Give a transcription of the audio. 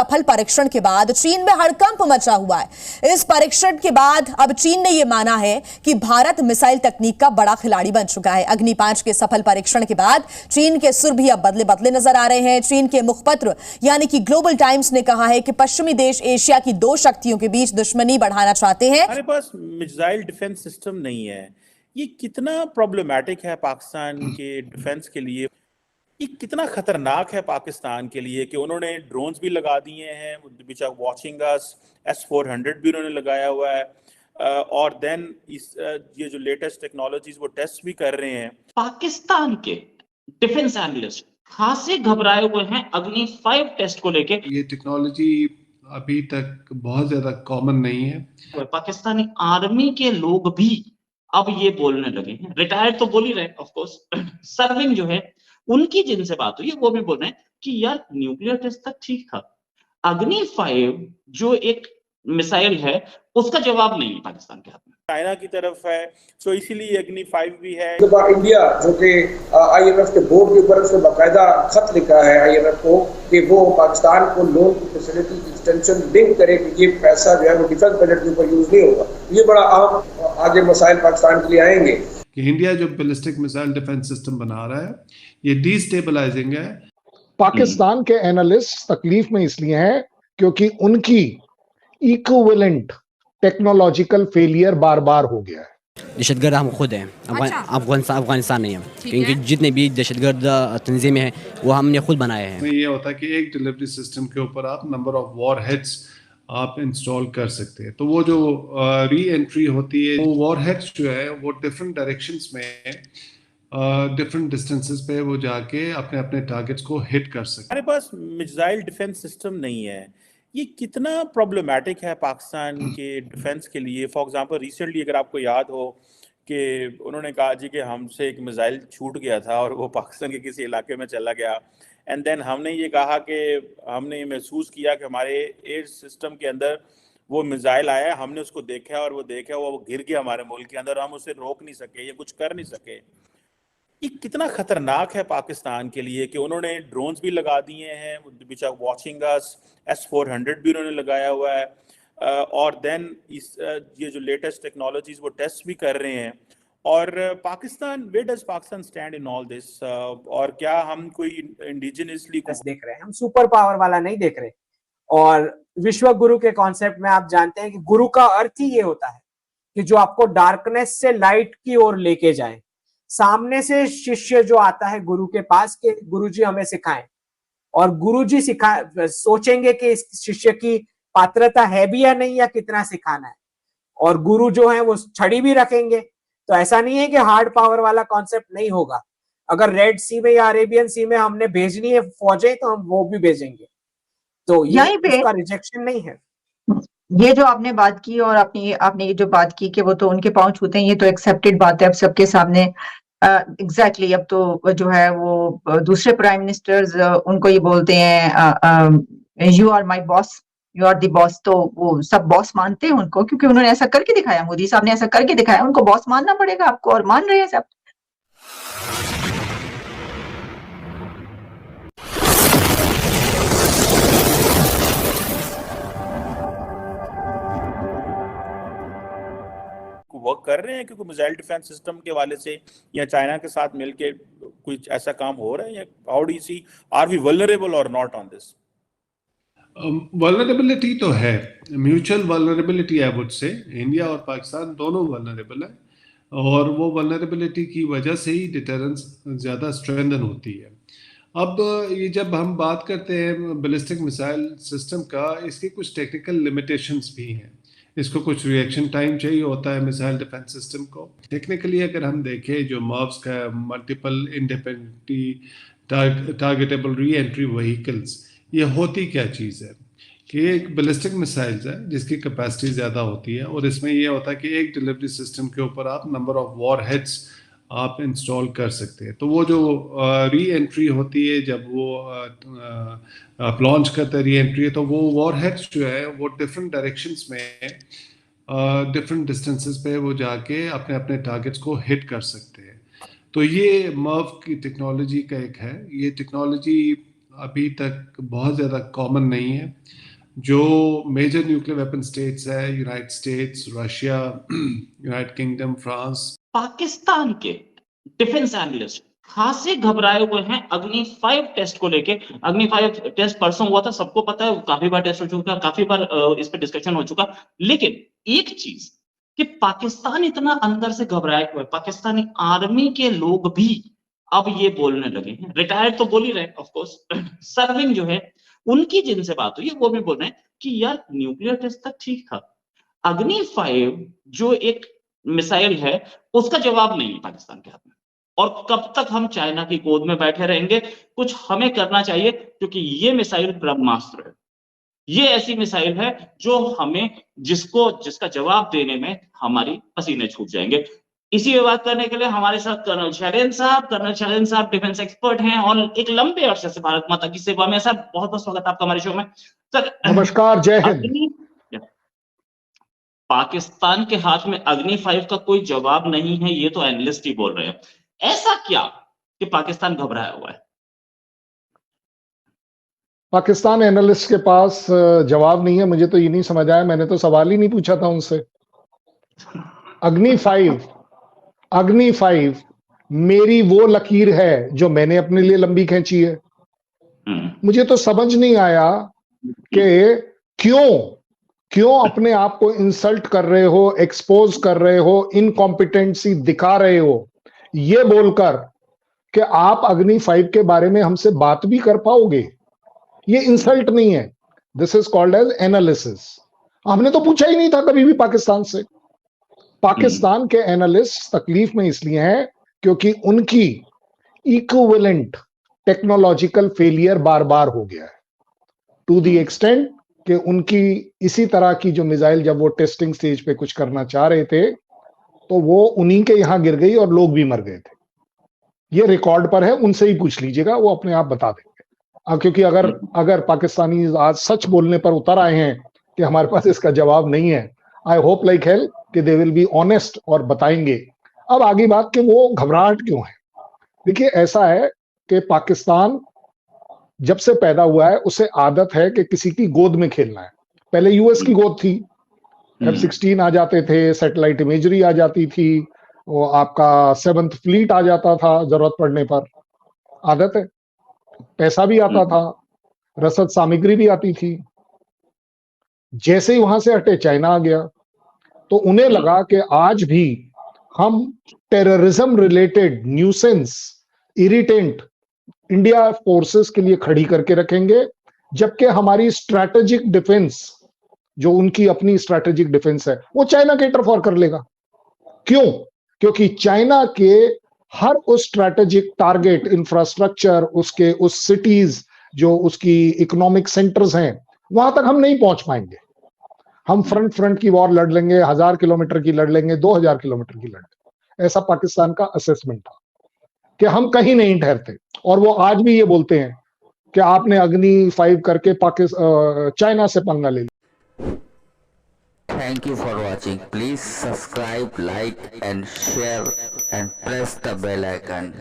सफल परीक्षण के बाद चीन में हड़कंप मचा हुआ है। इस परीक्षण के बाद अब चीन ने यह माना है कि भारत मिसाइल तकनीक का बड़ा खिलाड़ी बन चुका है। अग्नि 5 के सफल परीक्षण के बाद चीन के सुर भी अब बदले बदले नजर आ रहे हैं। चीन के मुखपत्र यानी कि ग्लोबल टाइम्स ने कहा है कि पश्चिमी देश एशिया की दो शक्तियों के बीच दुश्मनी बढ़ाना चाहते हैं। हमारे पास मिसाइल डिफेंस सिस्टम नहीं है। ये कितना प्रॉब्लमैटिक है पाकिस्तान के डिफेंस के लिए, ये कितना खतरनाक है पाकिस्तान के लिए कि उन्होंने ड्रोन्स भी लगा दिए हैं, which are watching us, S-400 भी उन्होंने लगाया हुआ है, और देन ये जो लेटेस्ट टेक्नोलॉजीज वो टेस्ट भी कर रहे हैं। पाकिस्तान के डिफेंस एनालिस्ट खासे घबराए हुए हैं अग्नि 5 टेस्ट को लेके। ये टेक्नोलॉजी अभी तक बहुत ज्यादा कॉमन नहीं है। पाकिस्तानी आर्मी के लोग भी अब ये बोलने लगे हैं, रिटायर्ड तो बोल ही रहे ऑफ कोर्स, सर्विंग जो है उनकी जिनसे बात हुई है वो भी बोल रहे हैं कि यार न्यूक्लियर टेस्ट तक ठीक था, अग्नि 5 जो एक मिसाइल है उसका जवाब नहीं है पाकिस्तान के हाथ में, चाइना की तरफ है, सो इसीलिए अग्नि 5 भी है। इंडिया जो कि IMF के बोर्ड के ऊपर उसने बाकायदा खत लिखा है IMF को कि वो पाकिस्तान को लोन की फैसिलिटी की एक्सटेंशन लिंक करे कि ये पैसा जो है वो डिफेंस बजट के ऊपर यूज नहीं होगा। ये बड़ा अहम आगे मसाइल पाकिस्तान के लिए आएंगे कि इंडिया जो बैलिस्टिक मिसाइल डिफेंस सिस्टम बना रहा है ये डिस्टेबलाइजिंग है। पाकिस्तान के एनालिस्ट तकलीफ में इसलिए हैं क्योंकि उनकी इक्विवेलेंट टेक्नोलॉजिकल फेलियर बार बार हो गया है। दहशतगर्द हम खुद हैं, अफगानिस्तान नहीं है, क्योंकि जितने भी दहशतगर्द तंजीमें हैं वो हमने खुद बनाए हैं। ये होता है कि एक डिलीवरी सिस्टम के ऊपर आप नंबर ऑफ वॉर हेड्स आप इंस्टॉल कर सकते हैं, तो वो जो री एंट्री होती है वो वॉर हेड्स जो है वो डिफरेंट डायरेक्शंस में डिफरेंट डिस्टेंसेस पे वो जाके अपने अपने टारगेट्स को हिट कर सकते हैं। हमारे पास मिसाइल डिफेंस सिस्टम नहीं है। ये कितना प्रॉब्लमैटिक है पाकिस्तान के डिफेंस के लिए। फॉर एग्जांपल रिसेंटली अगर आपको याद हो कि उन्होंने कहा जी कि हमसे एक मिसाइल छूट गया था और वो पाकिस्तान के किसी इलाके में चला गया, एंड देन हमने ये कहा कि हमने ये महसूस किया कि हमारे एयर सिस्टम के अंदर वो मिसाइल आया, हमने उसको देखा और वो गिर गया हमारे मुल्क के अंदर, हम उसे रोक नहीं सके या कुछ कर नहीं सके। ये कितना खतरनाक है पाकिस्तान के लिए कि उन्होंने ड्रोन्स भी लगा दिए हैं, which are watching us, S-400 भी उन्होंने लगाया हुआ है, और देन ये जो लेटेस्ट टेक्नोलॉजीज वो टेस्ट भी कर रहे हैं। और Pakistan, where does Pakistan stand in all this, और क्या हम कोई इंडिजिनियसली देख रहे हैं, हम सुपर पावर वाला नहीं देख रहे। और विश्व गुरु के कॉन्सेप्ट में आप जानते हैं कि गुरु का अर्थ ही ये होता है कि जो आपको डार्कनेस से लाइट की ओर लेके जाए। सामने से शिष्य जो आता है गुरु के पास के गुरुजी हमें सिखाएं, और गुरुजी सोचेंगे कि इस शिष्य की पात्रता है भी या नहीं, या कितना सिखाना है, और गुरु जो है वो छड़ी भी रखेंगे। तो ऐसा नहीं है कि हार्ड पावर वाला कॉन्सेप्ट नहीं होगा। अगर रेड सी में या अरेबियन सी में हमने भेजनी है फौजें तो हम वो भी भेजेंगे, तो ये इसका रिजेक्शन नहीं है। ये जो आपने बात की और आपने ये जो बात की कि वो तो उनके पांव छूते हैं, ये तो एक्सेप्टेड बात है अब सबके सामने। एग्जैक्टली अब तो जो है वो दूसरे प्राइम मिनिस्टर्स उनको ये बोलते हैं you are my boss, you are the boss, तो वो सब बॉस मानते हैं उनको क्योंकि उन्होंने ऐसा करके दिखाया, मोदी साहब ने ऐसा करके दिखाया, उनको बॉस मानना पड़ेगा आपको, और मान रहे हैं सब। वर्क कर रहे हैं क्योंकि मिसाइल डिफेंस सिस्टम के हवाले से या चाइना के साथ मिलके कुछ ऐसा काम हो रहा है, या how do you see, are we vulnerable और नॉट ऑन दिस? वल्नरेबिलिटी तो है, mutual vulnerability I would say. India और पाकिस्तान दोनों वल्नरेबल है, और वो वल्नरेबिलिटी की वजह से ही डिटरेंस ज़्यादा स्ट्रेंथन होती है। अब ये जब हम बात करते हैं बैलिस्टिक मिसाइल सिस्टम का, इसके कुछ टेक्निकल लिमिटेशंस भी हैं। इसको कुछ रिएक्शन टाइम चाहिए होता है मिसाइल डिफेंस सिस्टम को। टेक्निकली अगर हम देखें जो MIRVs का multiple independently targetable re entry vehicles, ये होती क्या चीज़ है कि एक बैलिस्टिक मिसाइल्स है जिसकी कैपेसिटी ज़्यादा होती है, और इसमें ये होता है कि एक डिलीवरी सिस्टम के ऊपर आप नंबर ऑफ वॉर हेड्स आप इंस्टॉल कर सकते हैं। तो वो जो री एंट्री होती है, जब वो आप लॉन्च करते हैं री एंट्री, तो वो वॉर हेड्स जो है वो डिफरेंट डायरेक्शंस में डिफरेंट डिस्टेंसेस पे वो जाके अपने अपने टारगेट्स को हिट कर सकते हैं। तो ये MIRV की टेक्नोलॉजी का एक है। ये टेक्नोलॉजी अभी तक बहुत ज़्यादा कॉमन नहीं है। जो मेजर न्यूक्लियर वेपन स्टेट्स है, United states, Russia, United kingdom, France, Pakistan के डिफेंस एनालिस्ट खासे घबराए हुए हैं अग्नि 5 टेस्ट को लेके। अग्नि 5 टेस्ट परसों हुआ था, सबको पता है, काफी बार टेस्ट हो चुका, काफी बार इस पे डिस्कशन हो चुका। लेकिन एक चीज कि पाकिस्तान इतना अंदर से घबराए हुए, पाकिस्तानी आर्मी के लोग भी अब ये बोलने लगे हैं, रिटायर्ड तो बोल ही रहे ऑफ कोर्स, सर्विंग जो है उनकी जिनसे बात हुई है वो भी बोल रहे हैं कि यार न्यूक्लियर टेस्ट तक ठीक था, अग्नि 5 जो एक मिसाइल है उसका जवाब नहीं है पाकिस्तान के हाथ में। और कब तक हम चाइना की गोद में बैठे रहेंगे, कुछ हमें करना चाहिए, क्योंकि ये मिसाइल ब्रह्मास्त्र है। ये ऐसी मिसाइल है जो हमें जिसका जवाब देने में हमारी पसीने छूट जाएंगे। इसी पे बात करने के लिए हमारे साथ कर्नल शैलेंद्र साहब डिफेंस एक्सपर्ट हैं और एक लंबे अरसे से भारत माता की सेवा में। सर बहुत बहुत स्वागत आपका हमारे शो में। सर नमस्कार, जय हिंद। पाकिस्तान के हाथ में अग्नि 5 का कोई जवाब नहीं है, ये तो एनालिस्ट ही बोल रहे हैं। ऐसा क्या कि पाकिस्तान घबराया हुआ है? पाकिस्तान एनालिस्ट के पास जवाब नहीं है, मुझे तो ये नहीं समझ आया, मैंने तो सवाल ही नहीं पूछा था उनसे। अग्नि 5 मेरी वो लकीर है जो मैंने अपने लिए लंबी खींची है। मुझे तो समझ नहीं आया कि क्यों अपने आप को इंसल्ट कर रहे हो, एक्सपोज कर रहे हो, इनकॉम्पिटेंसी दिखा रहे हो, ये बोलकर कि आप अग्नि 5 के बारे में हमसे बात भी कर पाओगे। ये इंसल्ट नहीं है, this is called edge analysis. हमने तो पूछा ही नहीं था कभी भी पाकिस्तान से। पाकिस्तान के एनालिस्ट तकलीफ में इसलिए हैं क्योंकि उनकी इक्विवेलेंट टेक्नोलॉजिकल फेलियर बार बार हो गया है, टू दी एक्सटेंट कि उनकी इसी तरह की जो मिसाइल जब वो टेस्टिंग स्टेज पे कुछ करना चाह रहे थे तो वो उन्हीं के यहां गिर गई और लोग भी मर गए थे। ये रिकॉर्ड पर है, उनसे ही पूछ लीजिएगा, वो अपने आप बता देंगे। क्योंकि अगर पाकिस्तानी आज सच बोलने पर उतर आए हैं कि हमारे पास इसका जवाब नहीं है, आई होप लाइक हेल कि दे विल बी ऑनेस्ट और बताएंगे। अब आगे बात कि वो घबराहट क्यों है। देखिए ऐसा है कि पाकिस्तान जब से पैदा हुआ है उसे आदत है कि किसी की गोद में खेलना है। पहले यूएस की गोद थी, F-16 आ जाते थे, सैटेलाइट इमेजरी आ जाती थी, वो आपका 7th फ्लीट आ जाता था जरूरत पड़ने पर। आदत है, पैसा भी आता था, रसद सामग्री भी आती थी। जैसे ही वहां से हटे चाइना आ गया तो उन्हें लगा कि आज भी हम terrorism related nuisance, irritant India forces के लिए खड़ी करके रखेंगे, जबकि हमारी स्ट्रैटेजिक डिफेंस, जो उनकी अपनी स्ट्रैटेजिक डिफेंस है, वो चाइना केटर फॉर कर लेगा। क्यों? क्योंकि चाइना के हर उस स्ट्रैटेजिक टारगेट, इंफ्रास्ट्रक्चर, उसके उस सिटीज जो उसकी इकोनॉमिक सेंटर्स हैं, वहां तक हम नहीं पहुंच पाएंगे। हम फ्रंट की वॉर लड़ लेंगे, 1000 किलोमीटर की लड़ लेंगे, 2000 किलोमीटर की लड़ लेंगे। ऐसा पाकिस्तान का असेसमेंट था कि हम कहीं नहीं ठहरते। और वो आज भी ये बोलते हैं कि आपने अग्नि 5 करके चाइना से पंगा ले लिया। Thank you for watching. Please subscribe, like and share and press the bell icon.